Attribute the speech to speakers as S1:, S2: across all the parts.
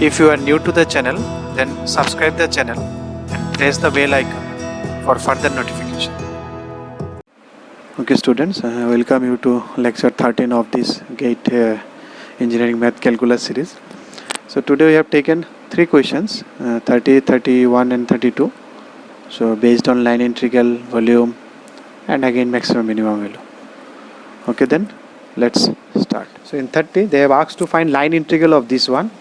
S1: If you are new to the channel, then subscribe the channel and press the bell icon for further notification. Okay students, welcome you to lecture 13 of this GATE Engineering Math Calculus series. So today we have taken 3 questions, 30, 31 and 32. So based on line integral, volume and again maximum minimum value. Okay, then let's start. So in 30 they have asked to find line integral of this one.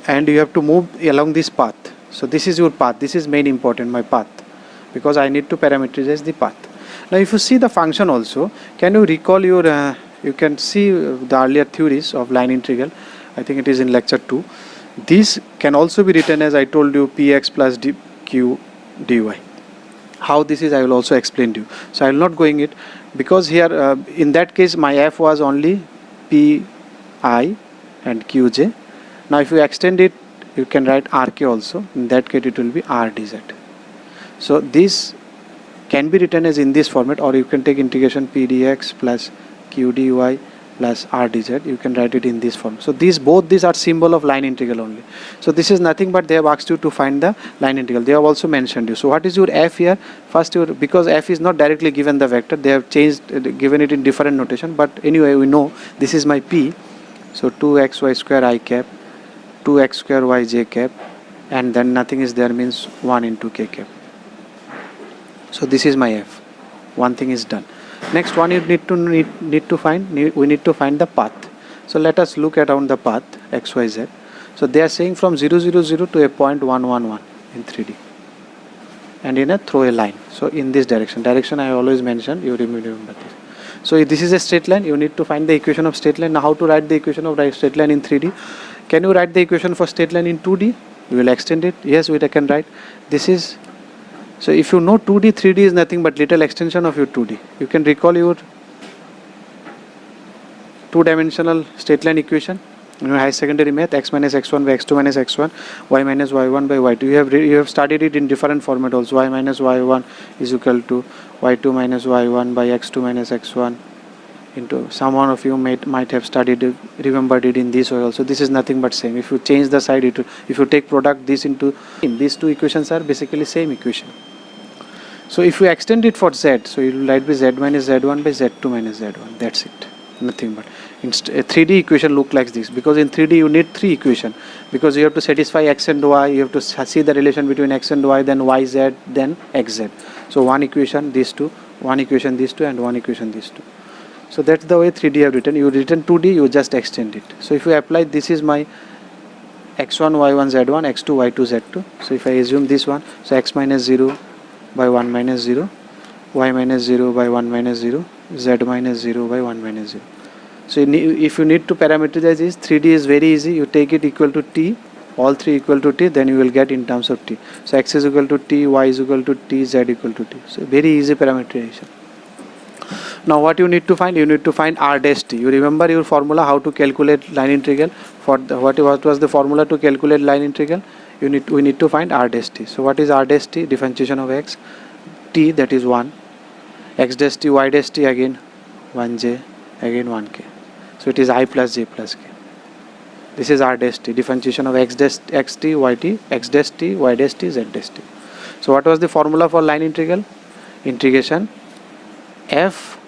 S1: And you have to move along this path. So this is your path. This is main important, my path, because I need to parameterize the path. Now if you see the function also, can you recall your you can see the earlier theories of line integral. I think it is in lecture 2. This can also be written as I told you px plus dq dy. How this is I will also explain to you. So I will not going it, because here in that case my f was only pi and qj. Now if you extend it, you can write rk also. In that case it will be r dz. So this can be written as in this format, or you can take integration p dx plus q dy plus r dz. You can write it in this form. So both these are symbol of line integral only. So this is nothing but they have asked you to find the line integral. They have also mentioned you. So what is your f here? First, because f is not directly given the vector, they have changed given it in different notation. But anyway, we know this is my p. So 2xy square I cap, 2x square y j cap, and then nothing is there, means 1 into k cap. So this is my f. One thing is done. Next one you need to find the path. So let us look at on the path x y z. So they are saying from 0 0 0 to a point 1 1 1 in 3D, and in a throw a line. So in this direction I always mention, you remember this. So this is a straight line. You need to find the equation of straight line. Now how to write the equation of straight line in 3D? Can you write the equation for straight line in 2D? You will extend it. Yes, we can write. This is, so if you know 2D, 3D is nothing but little extension of your 2D. You can recall your two-dimensional straight line equation in your high secondary math: x minus x1 by x2 minus x1, y minus y1 by y2. You have studied it in different format also. Y minus y1 is equal to y2 minus y1 by x2 minus x1 into, some one of you might have studied it, remembered it in this way also. This is nothing but same. If you change the side, if you take product this into, these two equations are basically same equation. So if you extend it for z, so you will write by z minus z1 by z2 minus z1. That's it. Nothing but. A 3D equation look like this, because in 3D you need 3 equation, because you have to satisfy x and y, you have to see the relation between x and y, then yz, then xz. So one equation these two, one equation these two, and one equation these two. So that's the way 3D have written. You written 2D, you just extend it. So if you apply, this is my x1 y1 z1, x2 y2 z2. So if I assume this one, so x minus 0 by 1 minus 0, y minus 0 by 1 minus 0, z minus 0 by 1 minus 0. So if you need to parameterize this, 3D is very easy. You take it equal to t, all 3 equal to t, then you will get in terms of t. So x is equal to t, y is equal to t, z equal to t. So very easy parameterization. Now what you need to find? You need to find r dash t. You remember your formula how to calculate line integral? For what was the formula to calculate line integral? We need to find r dash t. So what is r dash t? Differentiation of x, t, that is 1, x dash t, y dash t, again 1j, again 1k. So it is I plus j plus k. This is r dash t, differentiation of x dash t, y t, x dash t, y dash t, z dash t. So what was the formula for line integral? Integration f,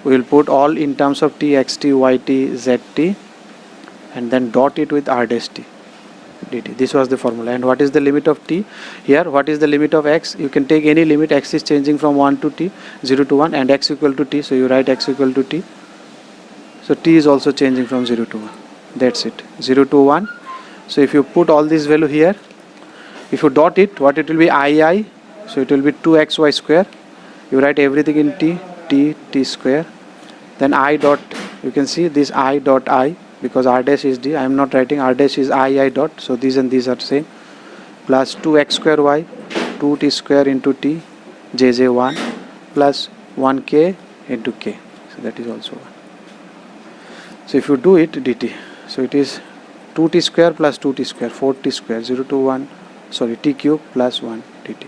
S1: we will put all in terms of t, x t, y t, z t, and then dot it with r dash t dt. This was the formula. And what is the limit of t? Here, what is the limit of x? You can take any limit. X is changing from 1 to t, 0 to 1, and x equal to t. So you write x equal to t. So t is also changing from 0 to 1. That's it. 0 to 1. So if you put all this value here, if you dot it, what it will be? I. So it will be 2xy square. You write everything in t square. Then I dot, you can see this I dot I, because r dash is d. I am not writing, r dash is I dot. So these and these are same. Plus 2x square y, 2t square into t, jj1, plus 1k into k. So that is also 1. So if you do it dt, so it is 2t square plus 2t square, 4t square, 0 to 1, sorry, t cube plus 1 dt.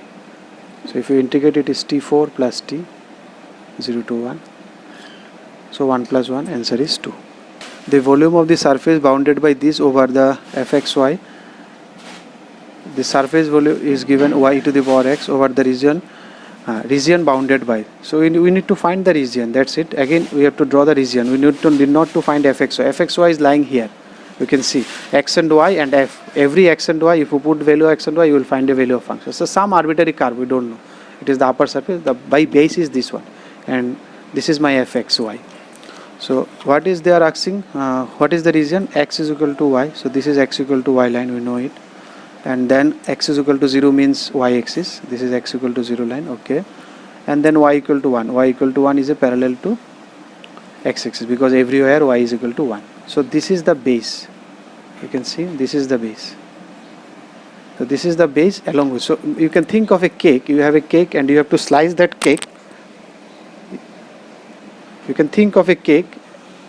S1: So if you integrate, it is t4 plus t, 0 to 1. So 1 plus 1, answer is 2. the volume of the surface bounded by this over the fxy. The surface volume is given y to the power x over the region bounded by. So we need to find the region. That's it. Again, we have to draw the region. We need not to find fxy. Fxy is lying here. You can see x and y and f. Every x and y, if you put value x and y, you will find a value of function. So some arbitrary curve, we don't know. It is the upper surface. The by base is this one, and this is my fxy. So what is they are asking? What is the region? X is equal to y. So this is x equal to y line. We know it. And then x is equal to 0 means y axis. This is x equal to 0 line. Okay. And then y equal to 1. Y equal to 1 is a parallel to x axis because everywhere y is equal to 1. So this is the base. You can see this is the base. So this is the base along with. So you can think of a cake. You have a cake and you have to slice that cake. You can think of a cake.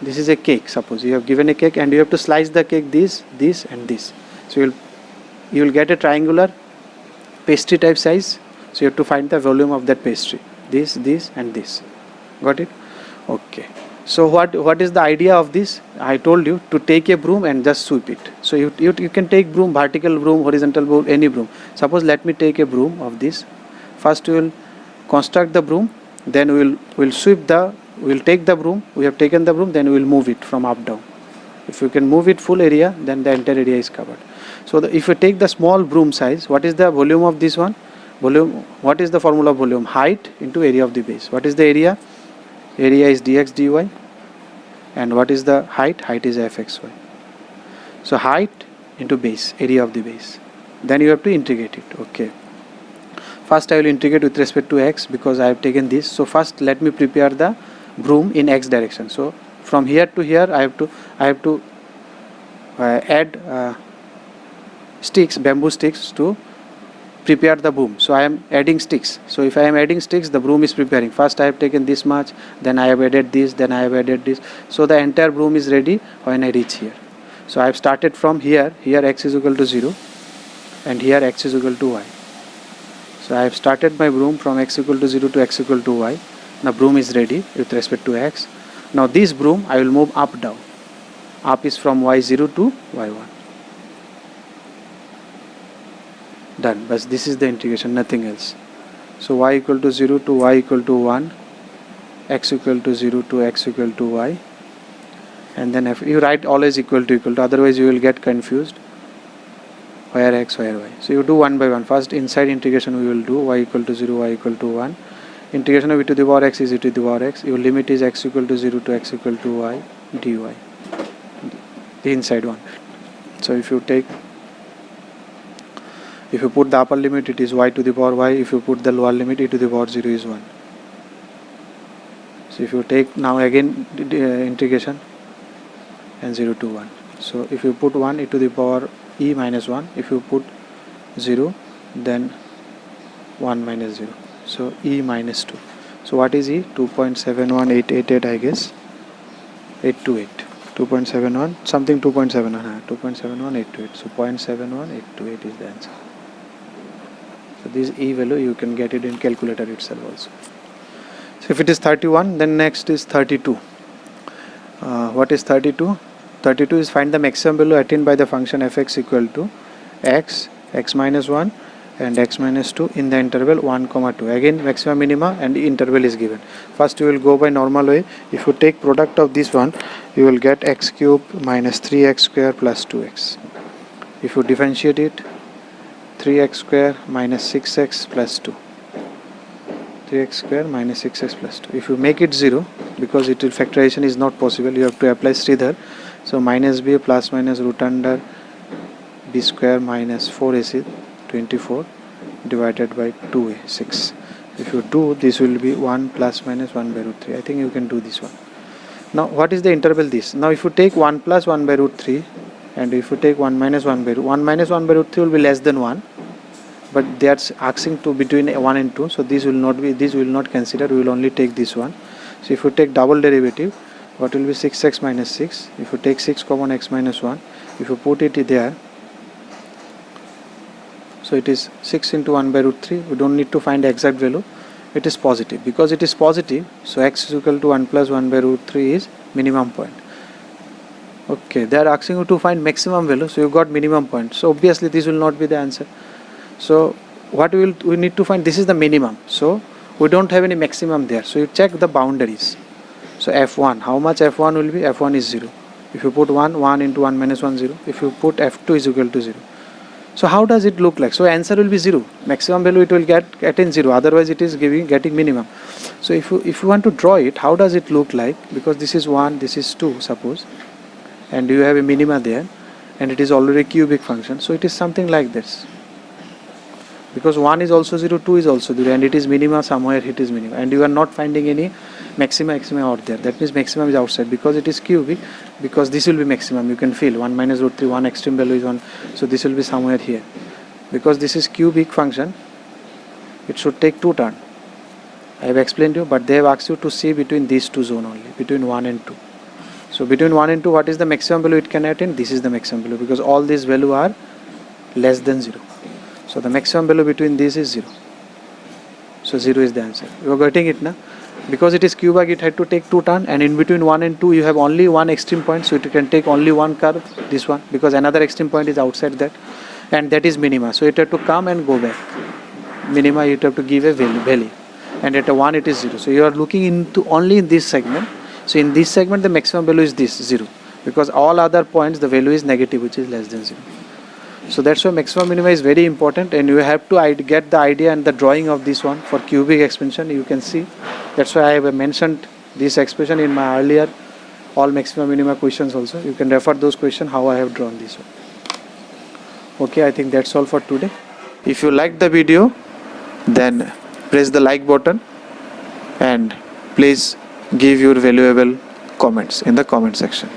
S1: This is a cake. Suppose you have given a cake and you have to slice the cake this, and this. So you will get a triangular pastry type size. So you have to find the volume of that pastry. This, and this. Got it? Okay. So what is the idea of this? I told you to take a broom and just sweep it. So you can take broom, vertical broom, horizontal broom, any broom. Suppose let me take a broom of this. First we will construct the broom. Then we will take the broom. We have taken the broom. Then we will move it from up down. If you can move it full area, then the entire area is covered. So if you take the small broom size, what is the volume of this one? Volume. What is the formula of volume? Height into area of the base. What is the area? Area is dx dy. And what is the height? Height is fxy. So height into base, area of the base. Then you have to integrate it. Okay. First I will integrate with respect to x because I have taken this. So first let me prepare the broom in x direction. So from here to here I have to add sticks, bamboo sticks to prepare the broom. So I am adding sticks. So if I am adding sticks, the broom is preparing. First I have taken this much, then I have added this, then I have added this. So the entire broom is ready when I reach here. So I have started from here. Here x is equal to 0 and here x is equal to y. So I have started my broom from x equal to 0 to x equal to y. Now broom is ready with respect to x. Now this broom I will move up down. Up is from y0 to y1. Done. But this is the integration, nothing else. So y equal to 0 to y equal to 1, x equal to 0 to x equal to y, and then if you write always equal to, otherwise you will get confused. Where x, where y. So you do one by one. First inside integration we will do y equal to 0, y equal to 1. Integration of e to the power x is e to the power x. Your limit is x equal to 0 to x equal to y dy. The inside one. So if you put the upper limit, it is y to the power y. If you put the lower limit, e to the power 0 is 1. So if you take now again integration and 0 to 1. So if you put 1, e to the power e minus 1. If you put 0, then 1 minus 0. So e minus 2. So what is e? 2.71888 I guess. 828. 2.71 something 2.71. 2.71828. So 0.71828 is the answer. So this e value you can get it in calculator itself also. So if it is 31, then next is 32. What is 32? 32 is find the maximum value attained by the function fx equal to x, x minus 1 and x minus 2 in the interval 1, 2. Again maximum minima and interval is given. First you will go by normal way. If you take product of this one, you will get x cube minus 3x square plus 2x. If you differentiate it, 3x square minus 6x plus 2. 3x square minus 6x plus 2. If you make it 0, because it will factorization is not possible, you have to apply Sridhar. So minus b plus minus root under b square minus 4ac 24 divided by 2a 6. If you do, this will be 1 plus minus 1 by root 3. I think you can do this one. Now what is the interval this? Now if you take 1 plus 1 by root 3 and if you take 1 minus 1 by root 1 minus 1 by root 3 will be less than 1, but they are asking to between 1 and 2, so this will not consider. We will only take this one. So if you take double derivative, what will be 6x minus 6? If you take 6 common x minus 1, if you put it there, so it is 6 into 1 by root 3. We don't need to find the exact value. It is positive. Because it is positive, so x is equal to 1 plus 1 by root 3 is minimum point. Okay, they are asking you to find maximum value, so you got minimum point. So obviously this will not be the answer. So what we need to find, this is the minimum. So we don't have any maximum there. So you check the boundaries. So f1, how much f1 will be? F1 is 0. If you put 1, 1 into 1 minus 1, 0. If you put f2 is equal to 0. So how does it look like? So answer will be 0. Maximum value it will attain 0. Otherwise it is getting minimum. So if you want to draw it, how does it look like? Because this is 1, this is 2, suppose. And you have a minima there. And it is already a cubic function. So it is something like this. Because 1 is also 0, 2 is also 0. And it is minima, somewhere it is minima. And you are not finding any maxima out there. That means maximum is outside. Because it is cubic. Because this will be maximum. You can feel 1 minus root 3, 1 extreme value is 1. So this will be somewhere here. Because this is cubic function, it should take 2 turns. I have explained to you, but they have asked you to see between these two zones only, between 1 and 2. So between 1 and 2, what is the maximum value it can attain? This is the maximum value, because all these values are less than 0. So the maximum value between these is 0. So 0 is the answer. You are getting it now? Because it is cubic, it had to take 2 turns, and in between 1 and 2 you have only one extreme point, so it can take only one curve, this one, because another extreme point is outside that, and that is minima. So it had to come and go back. Minima you have to give a value, and at a 1 it is 0. So you are looking into only in this segment. So in this segment the maximum value is this 0, because all other points the value is negative, which is less than 0. So that's why maximum minima is very important, and you have to get the idea and the drawing of this one for cubic expansion. You can see that's why I have mentioned this expression in my earlier all maximum minima questions also. You can refer those questions how I have drawn this one. Okay, I think that's all for today. If you like the video, then press the like button and please give your valuable comments in the comment section.